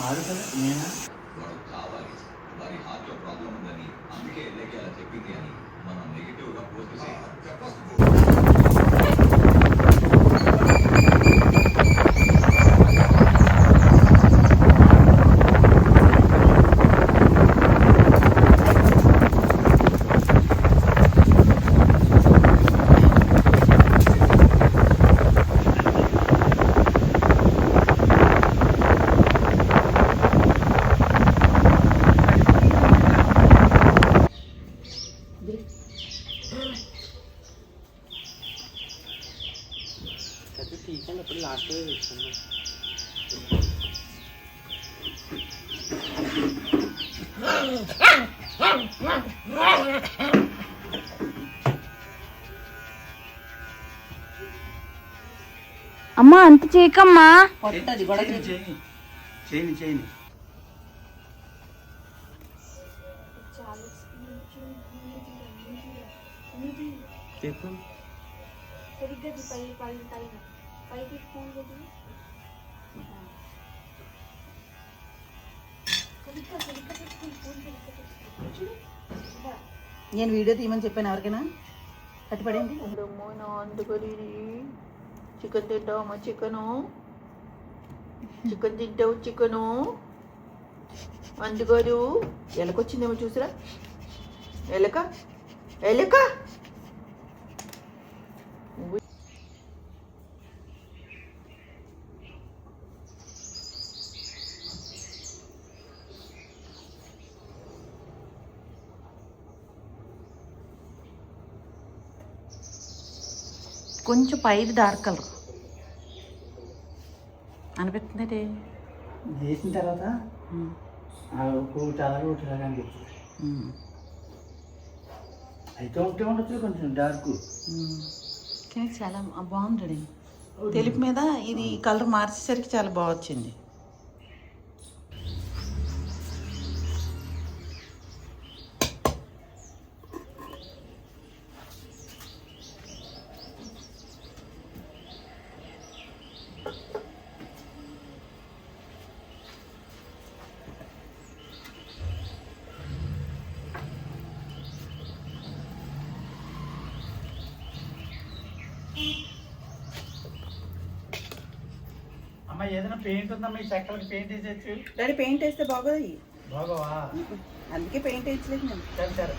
ఆడుతుంది నేనా వాడు కావాలి, వారి హార్ట్ లో ప్రాబ్లం ఉందని అందుకే ఎల్లకి అలా చెప్పింది అని మనం నెగిటివ్ గా పోస్ట్ చేయాలి. తీసాను అప్పుడు లాస్ట్ తెచ్చాను. అమ్మా అంత చేయకమ్మా. చేయని చెప్పు. నేను వీడియో తీయమని చెప్పాను ఎవరికైనా కట్టిపడింది. చికెన్ తింటావమ్మా? చికెన్ తింటావు? చికెను అందుగారు ఎలకొచ్చిందేమో చూసిరా. ఎలక ఎలక కొంచెం పైది డార్క్ కలర్ అనిపిస్తుంది. వేసిన తర్వాత ఒకటి అలాగే ఒకటి అలాగే అనిపిస్తుంది. అయితే ఒకటే ఉండొచ్చు కొంచెం డార్క్. కానీ చాలా బాగుంది. తెలుపు మీద ఇది కలర్ మార్చేసరికి చాలా బాగా వచ్చింది. అమ్మ ఏదైనా పెయింట్ ఉందమ్మా, ఈ చెక్కలకి పెయింట్ వేసేచ్చు. డాడీ పెయింట్ వేస్తే బాగోదు. బాగోవా? అందుకే పెయింట్ వేయట్లేదు నేను. సరే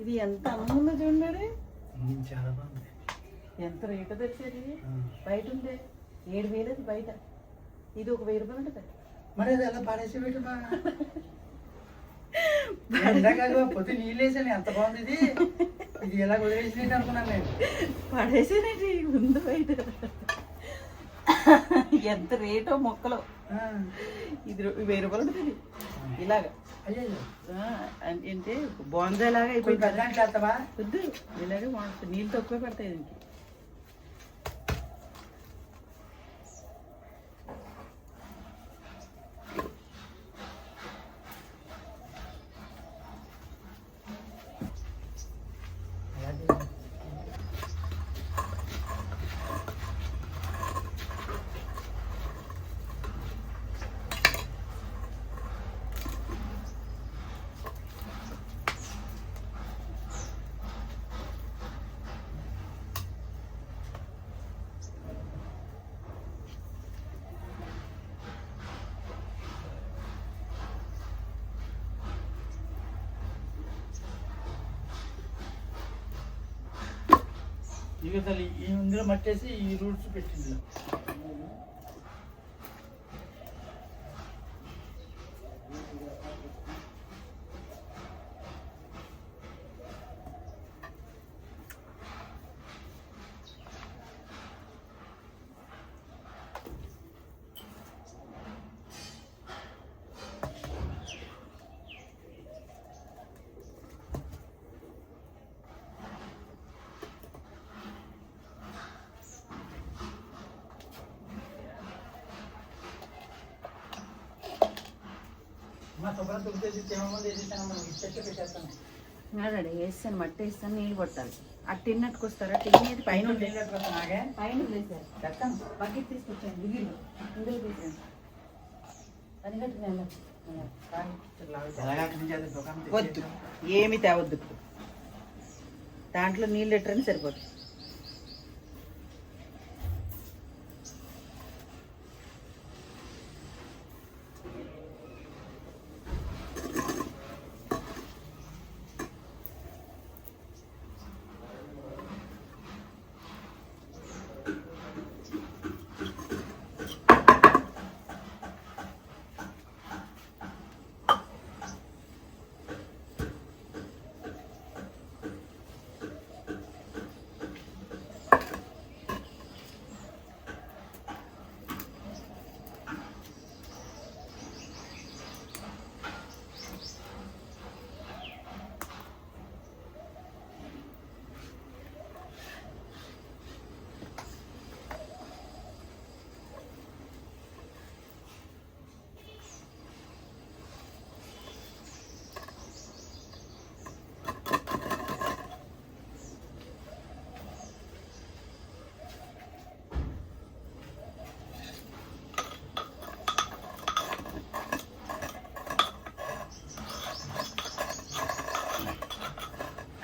ఇది ఎంత అందంగా చూడండి. చాలా బాగుంది. ఎంత రేటు తెచ్చేది? బయట ఉంది 7,000 బయట. ఇది ఒక 1,000 రూపాయలు ఉంటుంది. మరి అది ఎలా పాడేసి పెట్టమా? పొద్దు నీళ్ళు వేసాను, ఎంత బాగుంది ఇది. ఇది ఎలా వదిలేసినట్టు అనుకున్నాను నేను. పడేసానండి ఉంది బయట. ఎంత రేటో మొక్కలు. ఇది 1,000 రూపాయలు ఉంటుంది ఇలాగా. అయ్యో ఏంటి బాగుంది. ఇలాగా అయిపోయింది. చేస్తావా? వద్దు, ఇలాగే బాగుంటుంది. నీళ్ళు తక్కువ పడతాయి దీనికి. ఇక తల్లి ఈ ఇందులో మట్టేసి ఈ రూట్స్ పెట్టింది. మా శుభ్రం తుడిచేసి తినమంది వేసేసాను మనం ఇచ్చే పెట్టేస్తాను. రెడీ వేస్తాను, మట్టి వేస్తాను, నీళ్ళు కొట్టాలి. అది తిన్నట్టుకు వస్తారా? తినేది పైన నాగే పైన వదిలేసారు. చెప్తాను. బకెట్ తీసుకొచ్చాను, దిగిళ్ళు ఇందులో తీసాను. పని కట్టిన ఎలాగా అక్కడి నుంచి అది దుకాణం వద్దు, ఏమి తేవద్దు. ఇప్పుడు దాంట్లో నీళ్ళు ఎట్టరని సరిపోతుంది.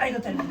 అయ్యో తల్లి.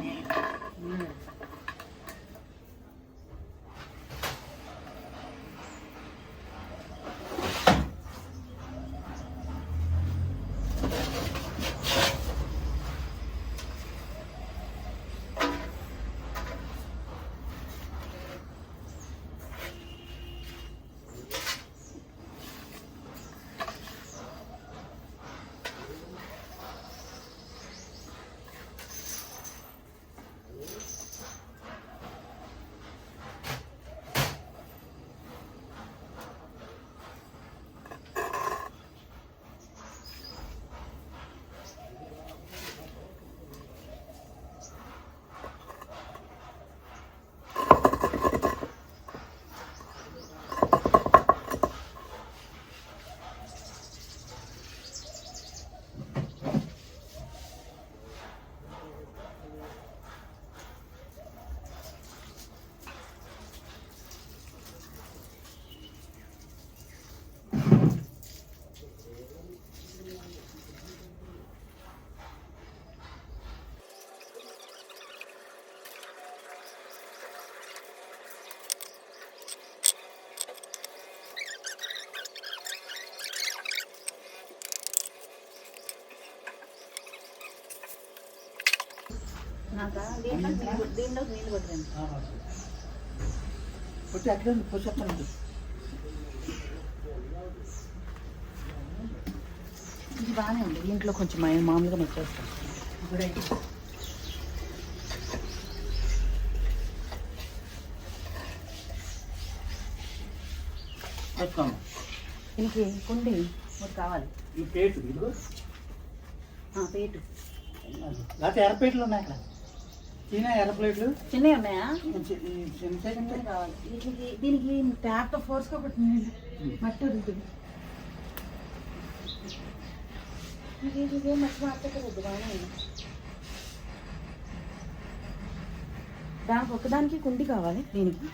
దీంట్లో నీళ్ళు కొట్టండి. పుట్టి అట్లా పుస్తకం ఇది బాగానే ఉంది. దీంట్లో కొంచెం మామూలుగా మెచ్చేస్తాం. దీనికి కుండి ఒకటి కావాలి. ఈ పేటు ఇదిగో పేటు లేకపోతే ఎర్ర ప్లేట్లు ఉన్నాయి అక్కడ. చిన్న ఎర్ర ప్లేట్లు చిన్నవి ఉన్నాయా? చిన్న సైజ్ ఉంటాయి. కావాలి. దీనికి ట్యాప్తో ఫోర్స్గా కొట్టింది మట్టి వదులుతుంది. ఇది మట్టి మార్చకూడదు. బాగానే దానికి ఒకదానికి కుండి కావాలి. దీనికి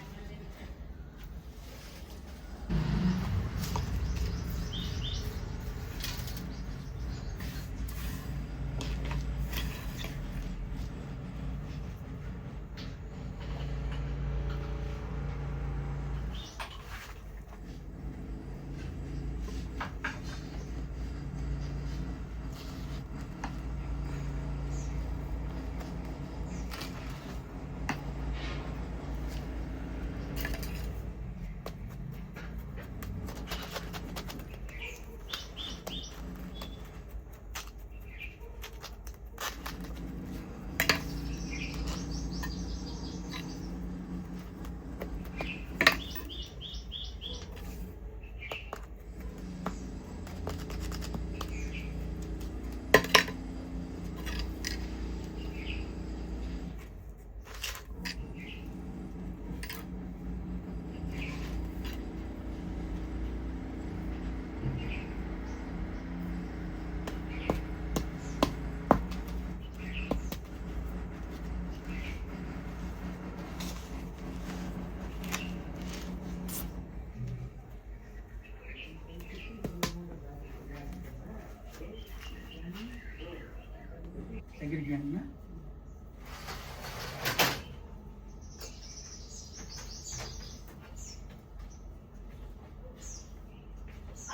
దగ్గరికి అన్న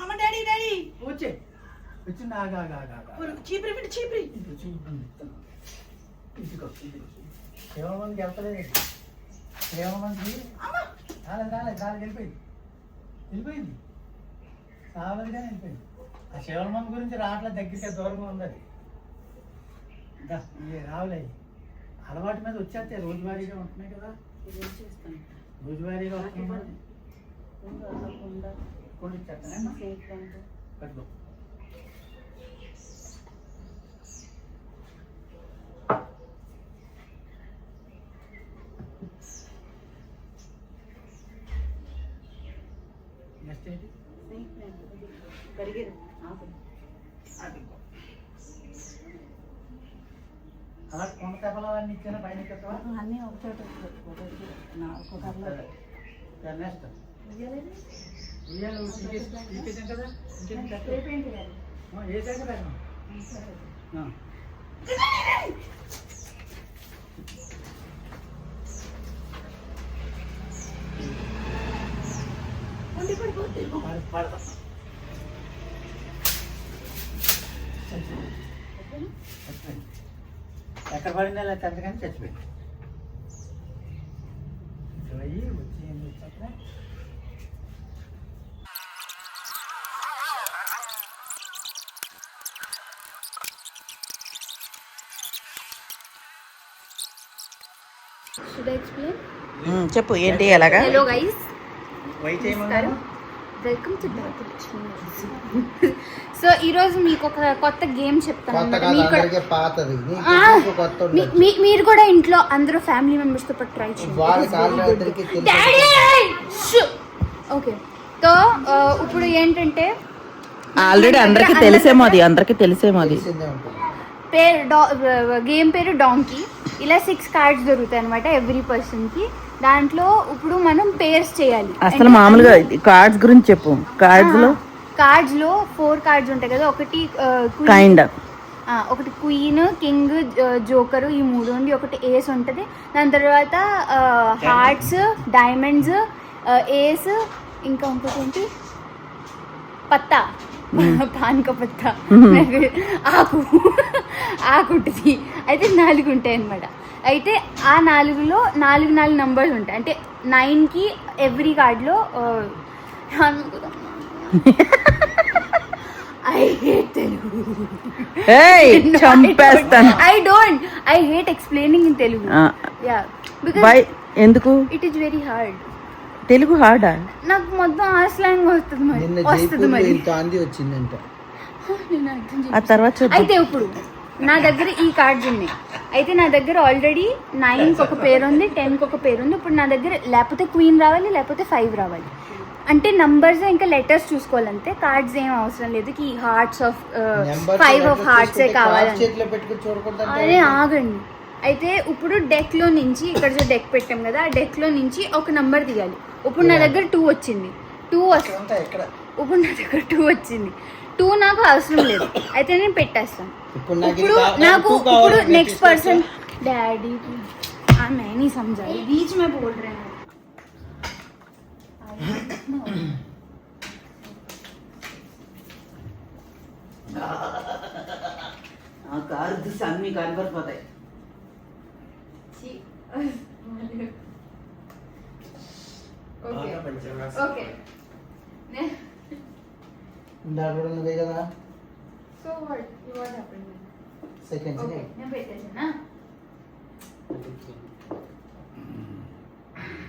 అమ్మ డాడీ డాడీ వచ్చే వచ్చింది ఆగా చీపురి పెట్టి చీపురి. ఇదిగో శివమందికి వెళ్తలేదు శివమందికి రాలేదు వెళ్ళిపోయింది సావదిగానే వెళ్ళిపోయింది. ఆ శివమంది గురించి రావట్లేదు, దగ్గరికి దూరంగా ఉంది అది. రావులే అలవాటు మీద వచ్చేస్తే రోజువారీగా ఉంటున్నాయి కదా, రోజువారీగా వస్తున్నాయి. పట్టుకో నెక్స్ట్ ఏంటి అలా కొండ తెప్పలన్నీ ఇచ్చిన పైన ఎక్కడవా అన్నీ ఒకచోట నెక్స్ట్ ఉయ్యాలు తీసేసాం కదా, ఏ సైడ్ పెట్టాం పడతాం. ఎక్కడ పడిందా లేదా చంద్రకాని చచ్చిపోయింది. వచ్చి ఏం చేస్తా Should I explain? చెప్పు ఏంటి ఎలాగా. Hello guys. వైట్ నమస్కారం. Welcome to Dr. Lakshmi. So ఈ రోజు మీకు ఒక కొత్త గేమ్ చెప్తాను. మీరు కూడా ఇంట్లో అందరూ ఫ్యామిలీ మెంబర్స్ తో పాటు ట్రై చేయండి. ఓకే సో ఇప్పుడు ఏంటంటే ఆల్రెడీ అందరికి తెలిసేమో అది గేమ్ పేరు డాంకీ. ఇలా 6 కార్డ్స్ దొరుకుతాయి అనమాట ఎవ్రీ పర్సన్ కి. దాంట్లో ఇప్పుడు మనం పేర్స్ చేయాలి. అసలు మామూలుగా కార్డ్స్ గురించి చెప్పు. కార్డ్స్ లో 4 కార్డ్స్ ఉంటాయి కదా, ఒకటి ఒకటి క్వీన్, కింగ్, జోకర్, ఈ 3 ఉంది. ఒకటి ఏస్ ఉంటుంది. దాని తర్వాత హార్ట్స్, డైమండ్స్, ఏస్, ఇంకా ఇంకోటి ఏంటి పత్తా, పానక పత్తా, ఆకు ఉంటుంది. అయితే 4 ఉంటాయి అన్నమాట. అయితే ఆ 4లో 4 నంబర్స్ ఉంటాయి. అంటే 9కి ఎవ్రీ కార్డ్లో I hate Telugu. I hate explaining in Telugu. Yeah, because ఎందుకు it is very hard. Telugu హార్డా? నాకు మొత్తం ఆ స్లాంగ్ వస్తుంది మరి. ఆ తర్వాత అయితే ఇప్పుడు నా దగ్గర ఈ కార్డ్స్ ఉన్నాయి. అయితే నా దగ్గర ఆల్రెడీ 9కి ఒక పేరు ఉంది, 10కి ఒక పేరు ఉంది. ఇప్పుడు నా దగ్గర లేకపోతే క్వీన్ రావాలి, లేకపోతే 5 రావాలి. అంటే నంబర్స్ ఇంకా లెటర్స్ చూసుకోవాలంటే కార్డ్స్ ఏం అవసరం లేదు. కి హార్ట్స్ ఆఫ్ 5 ఆఫ్ హార్ట్సే కావాలని. అదే ఆగండి. అయితే ఇప్పుడు డెక్ లో నుంచి, ఇక్కడ డెక్ పెట్టాం కదా, ఆ డెక్ లో నుంచి ఒక నంబర్ తీయాలి. ఇప్పుడు నా దగ్గర 2 వచ్చింది. 2 నాకు అవసరం లేదు. అయితే నేను పెట్టేస్తాను. ఇప్పుడు నెక్స్ట్ పర్సన్ डैडी मैं नहीं समझा, बीच में बोल रहे हैं. కారు తీసి అన్ని కనపడిపోతాయి. ఓకే నువ్వే కదా. So what happened? Seconds okay నేను పెట్టేసానా.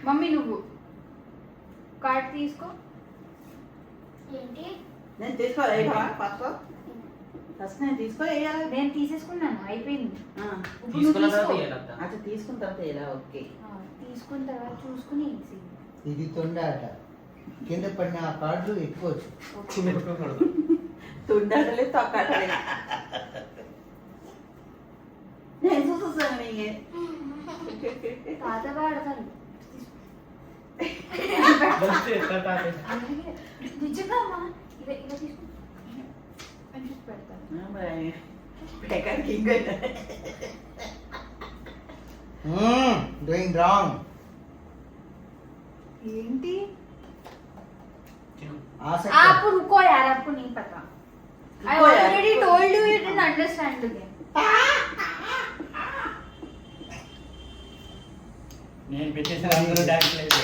మమ్మీ నువ్వు కార్డ్ తీసుకో. ఏంటి నేను తీసుకోవాలి ఫస్ట్ నేను తీసుకోవాలి. నేను తీసేసుకున్నాను, అయిపోయింది. తీసుకున్న తర్వాత ఎలా? ఓకే తీసుకున్న తర్వాత చూసుకుని ఇది తొండాట. కింద పడిన ఆ కార్డులు ఎక్కువ తుండాటలే తొక్కాటలే. నేను చూస్తాను తాతగా ఆడతాను నిజంగా ఇలా తీసుకుని పెడతాను. Doing wrong. ఏంటి ఆసక్తి. आप रुको यार, आपको नहीं पता. I already told you, you didn't understand the game. నేను పెట్టేసాను అందరూ డాన్స్ లేదు.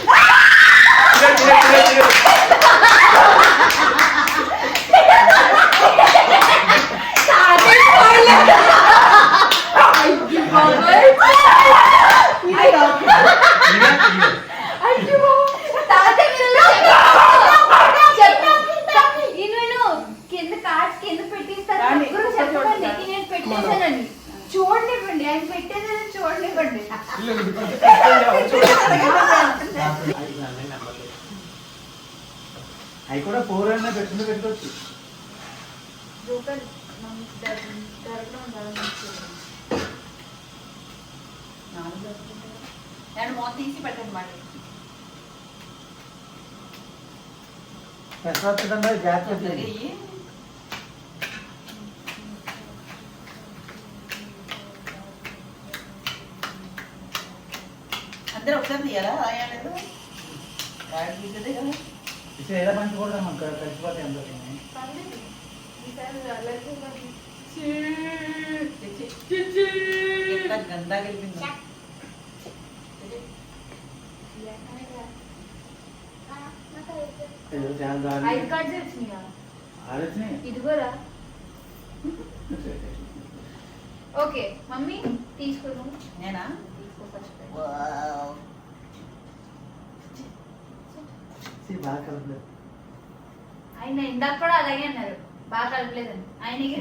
కింద కార్డ్స్ కింద పెట్టిస్తారు. చెప్పండి నేను పెట్టేసానని చూడనివ్వండి. ఆయన పెట్టేసానని చూడనివ్వండి. అవి కూడా 4 అన్నా పెట్టుకోవచ్చు. తీసి పెట్టండి మాట. ప్రశ్నోత్తరంలో జాగ్రత్త. అందరూ ఒకసారి తీయాలా? రాయలేదు కార్డు తీసేదే కదా. ఇప్పుడు ఎలా పంచుకోవడం మనకు కలిసిపోతాయి అందరూ. గందా గెలిపింది. ఐదు కార్డ్స్ వచ్చినాయా? ఆలోచనే ఇదిగోరా. ఓకే మమ్మీ తీసుకోను. నేనా? తీసుకో ఫస్ట్. బాగా కలపలేదు. ఆయన ఇందాక కూడా అలాగే అన్నారు, బాగా కలపలేదని. ఆయనకి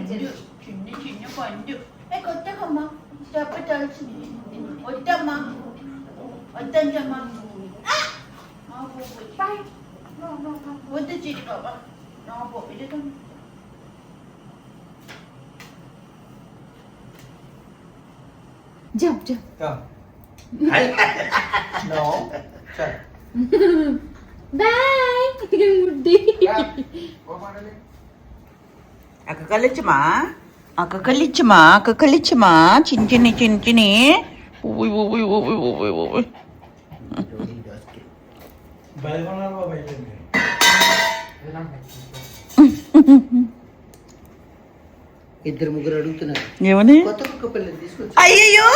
చిన్న చిన్న పండు కొత్తమ్మా చెప్పాల్సింది. వద్దమ్మా వద్దంటమ్మా. వద్దు చిటి బాబా నా పోపిటం. Jump jump. నో చల్ బాయ్ ముడ్డి. అక్క కలిచ్చమా అక్క కలిచ్చమా అక్క కలిచ్చమా. చిన్న చిన్ని చిన్న చిన్ని. ఇద్దరు ముగ్గురు అడుగుతున్నారు ఏమని? కొత్త కుక్క పిల్లలు తీసుకొచ్చి. అయ్యయ్యో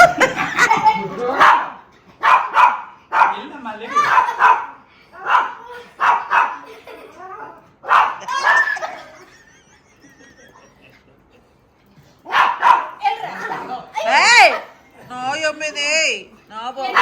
నో యమ్మిది నో బాబు.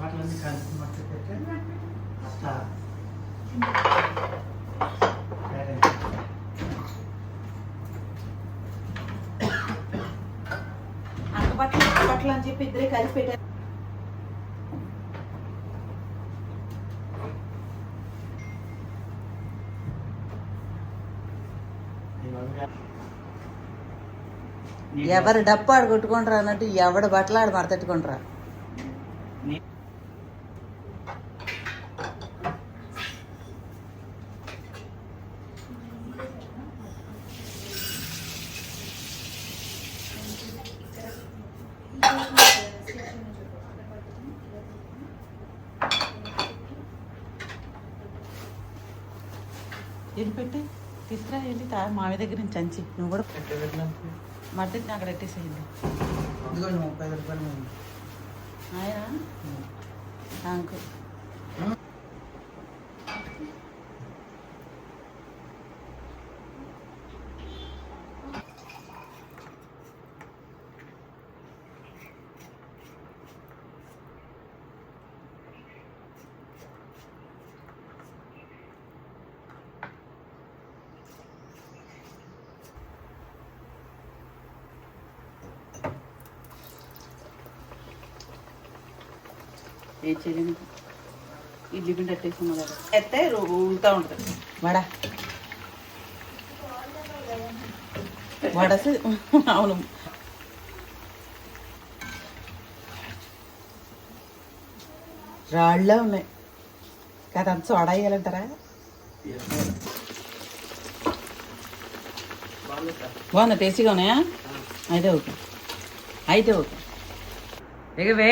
అట్లన్నీ కలిసి మట్టి పెట్టి అట్లా అక్క బట్టలు అని చెప్పి ఇద్దరే కలిసి పెట్టారు. ఎవరు డప్పు ఆడు కొట్టుకుంటారా అన్నట్టు ఎవడ బట్టలు ఆడు మడతట్టుకుంటారా. ఏం పెట్టి తీసుకురా వెళ్ళి మావి దగ్గర నుంచి అంచి నువ్వు కూడా మద్దతు అక్కడ పెట్టేసేయండి. 30 రూపాయలు ఆయన అంకు ఏం చేయలేము. ఇడ్లీ పిండి అట్టేసుకున్నా కదా ఎత్తే ఊగుతూ ఉంటుంది వడ వడసి అవును. రాళ్ళే ఉన్నాయి కదా, అంత సోడా వేయాలంటారా? బాగుందా? టేస్టీగా ఉన్నాయా? అయితే ఓకే, అయితే ఓకే. ఎగవే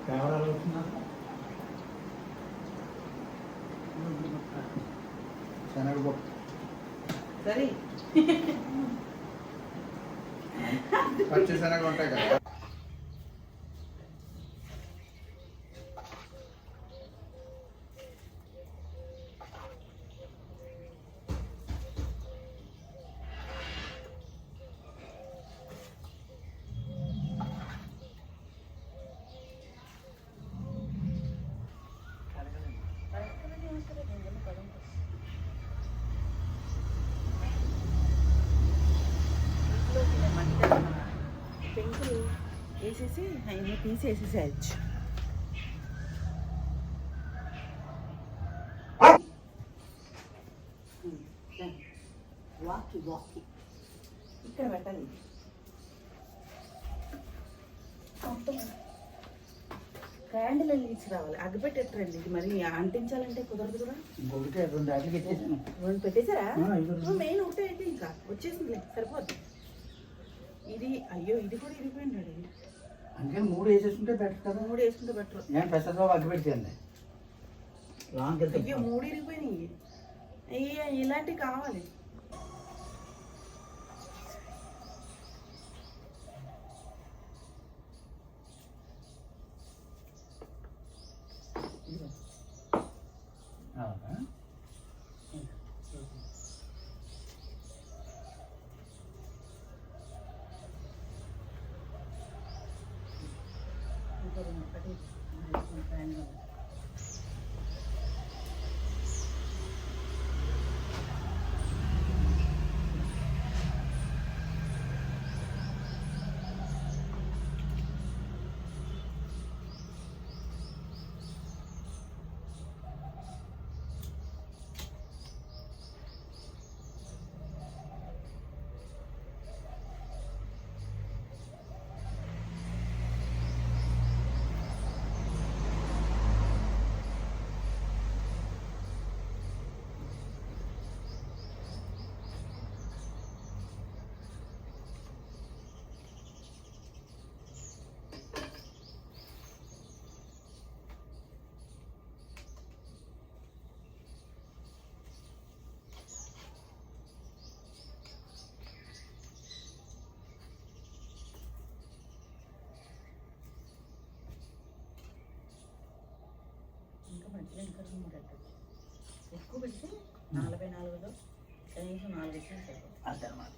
కెమెరాలో వచ్చిందా? శనగపప్పు సరే పచ్చి శనగ ఉంటాయి కదా. పెంకులు వేసేసి అవన్నీ తీసేసేసేయచ్చు. వాకి వాకి ఇక్కడ పెట్టాలి. క్యాండిల్ వెళ్ళి రావాలి, అగ్గిపెట్టేటండి. ఇది మరి అంటించాలంటే కుదరదు కూడా. ఇంకొకటి 2 ఆటలకి ఎత్తేసాను. రెండు పెట్టేశారా? ఇదిగో. మెయిన్ ఒకటే అయితే ఇంకా వచ్చేసింది, సరిపోద్ది. ఇది అయ్యో ఇది కూడా ఇరిగిపోయింది. అందుకని 3 వేసేసుకుంటే బెటర్ కదా. 3 వేసుకుంటే బెటర్. నేను పెసరబాబు అగ్గి పెట్టాను లాంగ్ వెళ్తే. అయ్యో 3 ఇరిగిపోయినాయి. అయ్యో ఇలాంటివి కావాలి. ఎక్కువ పెడితే 44లో కనీసం 4 ఇచ్చినా సరిపోతుంది. అదనమాట.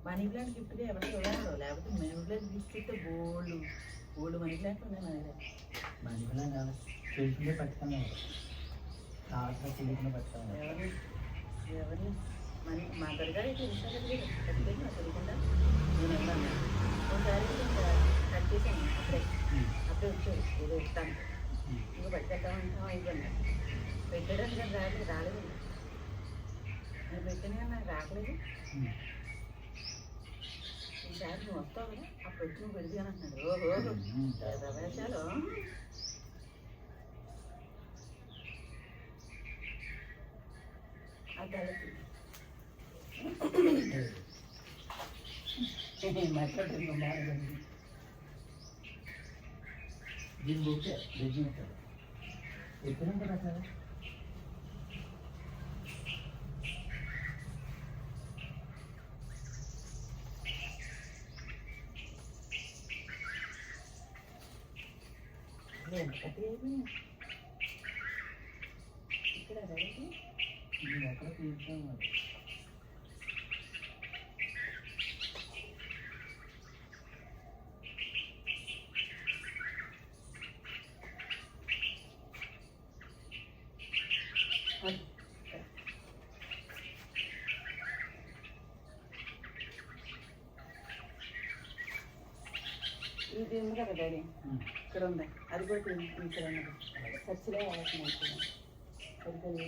మనీ ప్లాంట్ గిఫ్ట్గా ఎవరికి ఇవ్వడం, లేకపోతే మనీ ప్లాంట్ గిఫ్ట్ ఇస్తే బోల్డ్ మనీ ప్లాంట్ ఉన్నాయి నా దగ్గర. మనీ ప్లాంట్ కాదు, చేసుకుంటే పట్టుకున్నాను. కావాల్సిన తెలియకుండా పట్టుకున్నాను. ఎవరిని మనీ మా దగ్గర అయితే ఇన్స్టాగ్రామ్ పెట్టుకొని తెలియకుండా నేను వెళ్ళాను. ఒకసారి కట్ చేశాను, అప్పుడే వచ్చాడు ఏదో ఇస్తాను. ఇంకా పట్టుకెళ్తామంటాం అయిపోయింది. పెట్టడానికి రాలేదు. నేను పెట్టినా నాకు రావట్లేదు. ఈసారి నువ్వు వస్తావు కదా, అప్పుడు వచ్చి నువ్వు పెడితే అని అంటున్నాడు. ఓహో రవేశాలు మాట్లాడుతున్నాం బాగా దీని బుక్కే రెజిమెంట్ ఎప్పుడు ఉంటారా సార్ ఎక్కడ తీర్చాం ఇది ఉంది కదా డాడీ ఇక్కడ ఉంది అది కూడా ఇక్కడ ఉన్నది ఖర్చులే అవసరం సరిగ్గా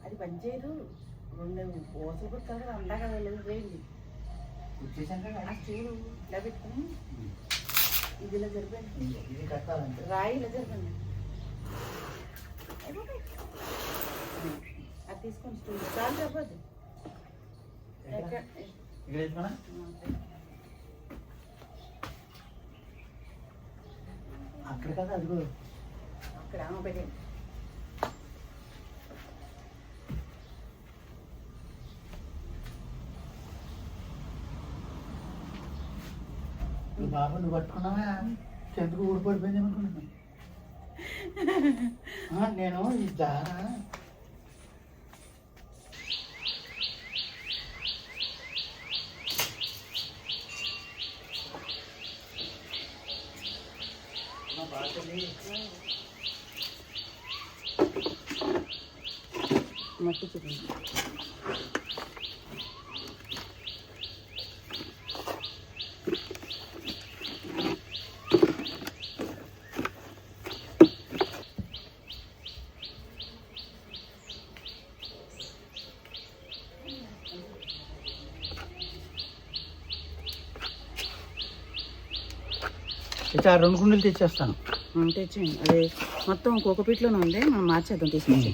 అది పనిచేయదు రెండు ఓసలు కొట్టాలి అందాక వెళ్ళదు చేయండి వచ్చేసాక చూడు ఇలా పెట్టుకుని ఇది ఇలా జరిపండి ఇది కట్టాలంటే రాయి ఇలా జరిపండి అది తీసుకొని స్టూల్ చాలు చెప్పద్దు ఇక్కడ వేసుకున్నా అక్కడ కదా అదిగో అక్కడ పెట్టండి బాబు నువ్వు పట్టుకున్నావా చెందుకు ఊడిపడిపోయింది అనుకున్నాను నేను ఈ దార మట్టి చూడండి ఇట్లా 2 కుండలు తెచ్చేస్తాను తెచ్చేయండి అదే మొత్తం ఒక్కొక్క పీట్లోనే ఉంది మనం మార్చేద్దాం తీసుకొచ్చి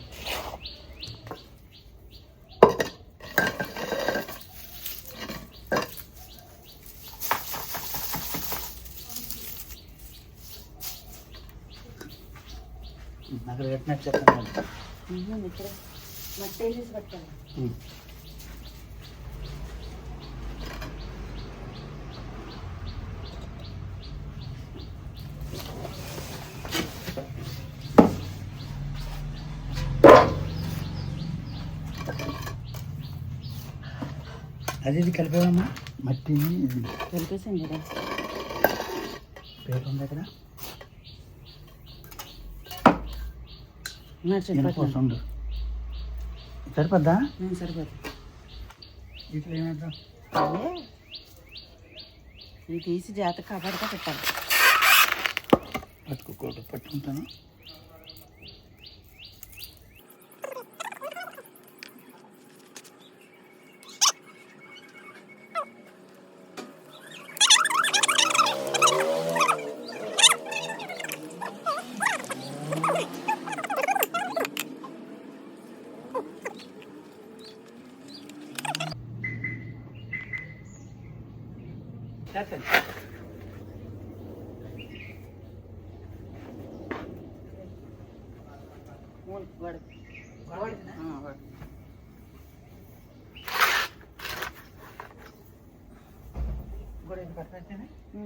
అక్కడ పెట్టినట్టు చెప్తాను ఇక్కడ మట్టి వేసేసి పెట్టాలి అది ఇది కలిపేవమ్మా మట్టిని కలిపేసాం కదా పేపర్ ఉంది అక్కడ ఉండు సరిపోద్దా సరిపోదు ఇట్లా ఏమేద్దాం ఇది తీసి జాతక కాపాడుతా పెట్టాలి పట్టుకుంటాను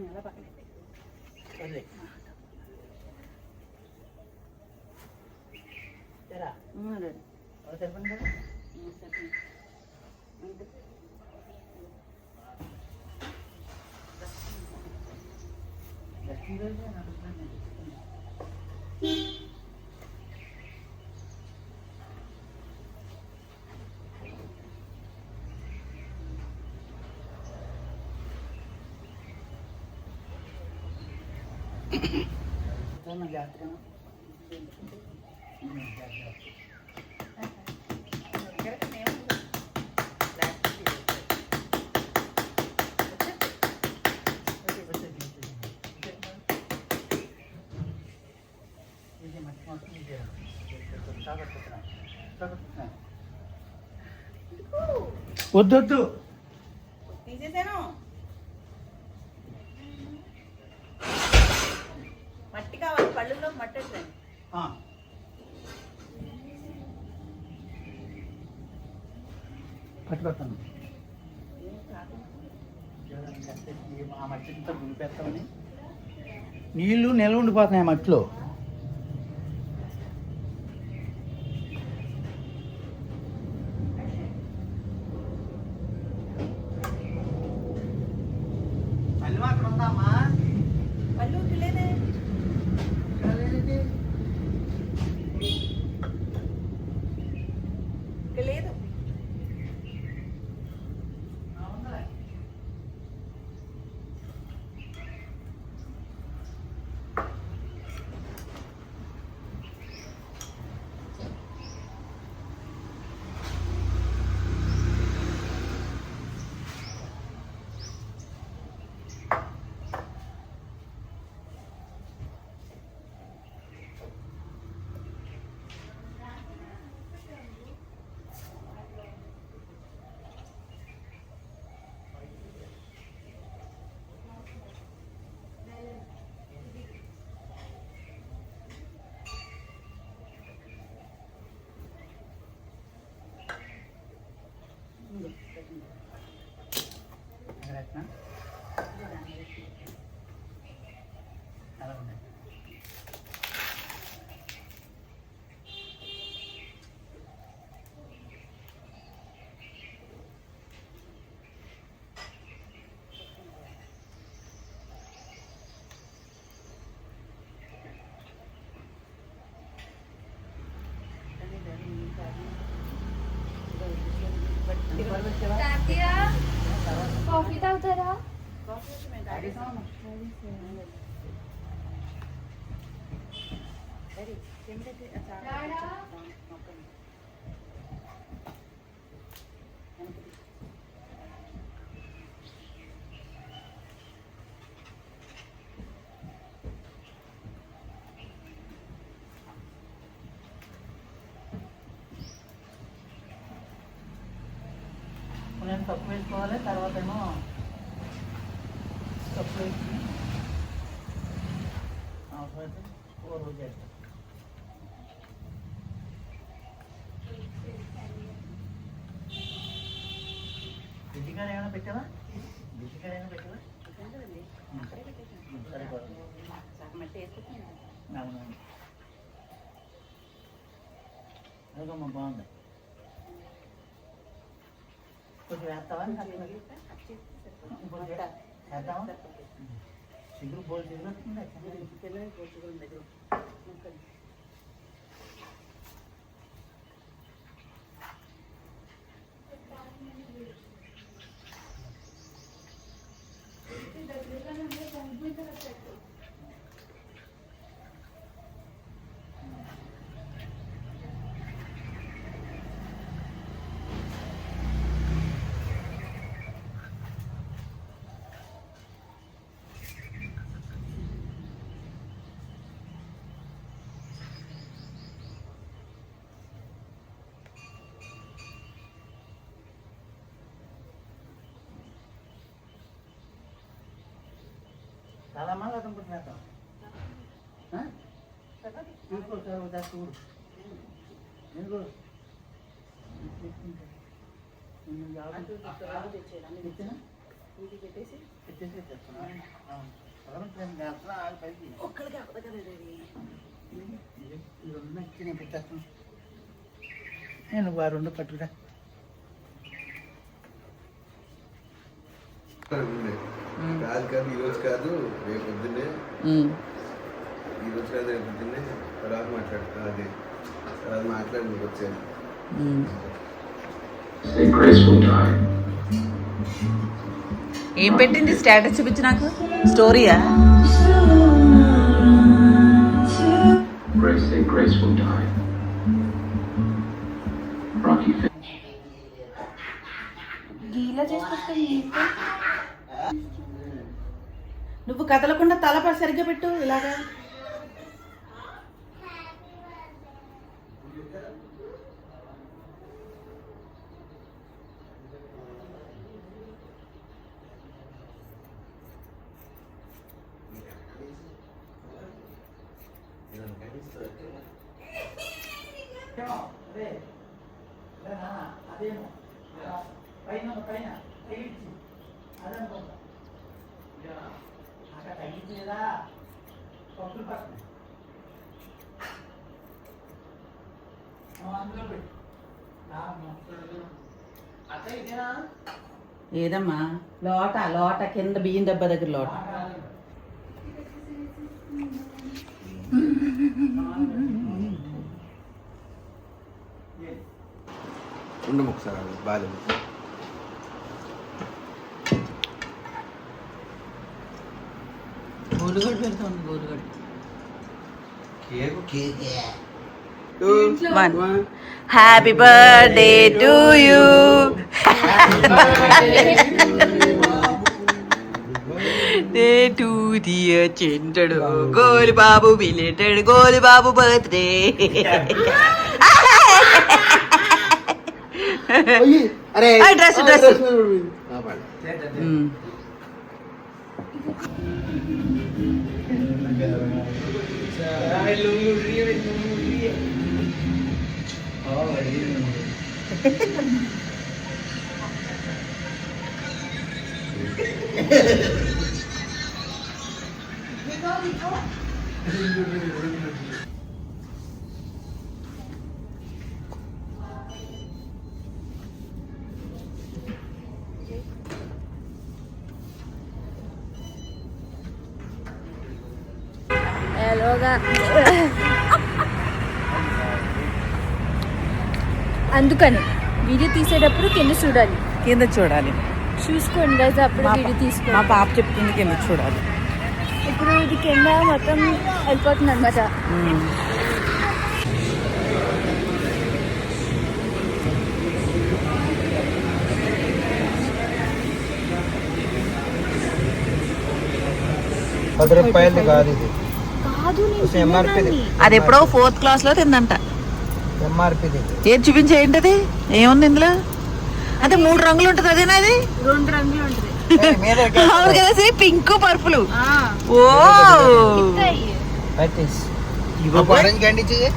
అలా పక్కన చెప్పండి కదా జాగ్రత్తగా వద్దొద్దు. తీసేసాను. మట్టి కావాలి, పళ్ళులో మట్టి వచ్చాను. పట్టుకొస్తాను. ఆ మట్టితో గుడిపెడతామని నీళ్ళు నిల్వ ఉండిపోతున్నాయి ఆ మట్టిలో. మళ్ళీ అక్కడ ఉందామా? పళ్ళు లేదే. లేదు. కాఫీ తాగుతారా? నేను తప్పు వేసుకోవాలి, తర్వాత ఏమో తప్పు వేసి అవసరమైతే 4 రోజు చేస్తాను. బిడ్డికాడ ఏమైనా పెట్టావా? బిడ్డికాడ ఏమైనా పెట్టావా? సరిపోతుంది. అవునవును. అదిగమ్మా బాగుంది. కొంచెం వేస్తావా? వేద్దామా? చిగురు బోల్ చిగురు వస్తుంది. చాలా మంది అనుకుంటున్నా చూడు నేను నేను ఆ 2 పట్టుకురా. కాదు ఈరోజు కాదు, రేపు పొద్దున్నే. ఈరోజు కాదు, రేపు పొద్దున్నే తర్వాత మాట్లాడుతా. అదే తర్వాత మాట్లాడి మీకు వచ్చాను. ఏం పెట్టింది స్టేటస్ చూపించి నాకు? స్టోరీయా? గీలా చేసుకొస్తాను. నువ్వు కదలకుండా తల సరిగ్గా పెట్టు. ఇలాగా అదేమో పైన పైన తగ్గించి అదే అనుకుంటా అక్కడ తగ్గించలేదా పప్పులు పక్కన అందులో పెట్టి అక్కడ ఇదేనా ఏదమ్మా లోట లోట కింద బియ్యం దెబ్బ దగ్గర లోట ఉండము ఒకసారి బాగాలేదు గోలుగడ్డ పెడుతుంది గోలుగడ్డ happy birthday to you to dear చింటడు గోలి బాబు బిలేటెడ్ గోలి బాబు బర్త్డే డ్రెస్ డ్రెస్ ఎలాగా అందుకని వీడియో తీసేటప్పుడు కింద చూడాలి కింద చూడాలి చూసుకోండి గైస్ అప్పుడు వీడియో తీసుకోండి మా పాప చెప్తుంది కింద చూడాలి ఇప్పుడు ఇది కింద మొత్తం వెళ్ళిపోతుంది అనమాట ₹10 కాదు ఇది కాదు ఎంఆర్పి అది ఎప్పుడో 4th క్లాస్ లో తిందంట ఎంఆర్పి ఏది చూపించేయండి అది ఏముంది ఇందులో అంటే 3 రంగులు ఉంటుంది అదేనా అది 2 రంగులు ఉంటుంది అవును కదా పింక్ పర్పుల్ ఓ ఆరెంజ్ క్యాండీ चाहिए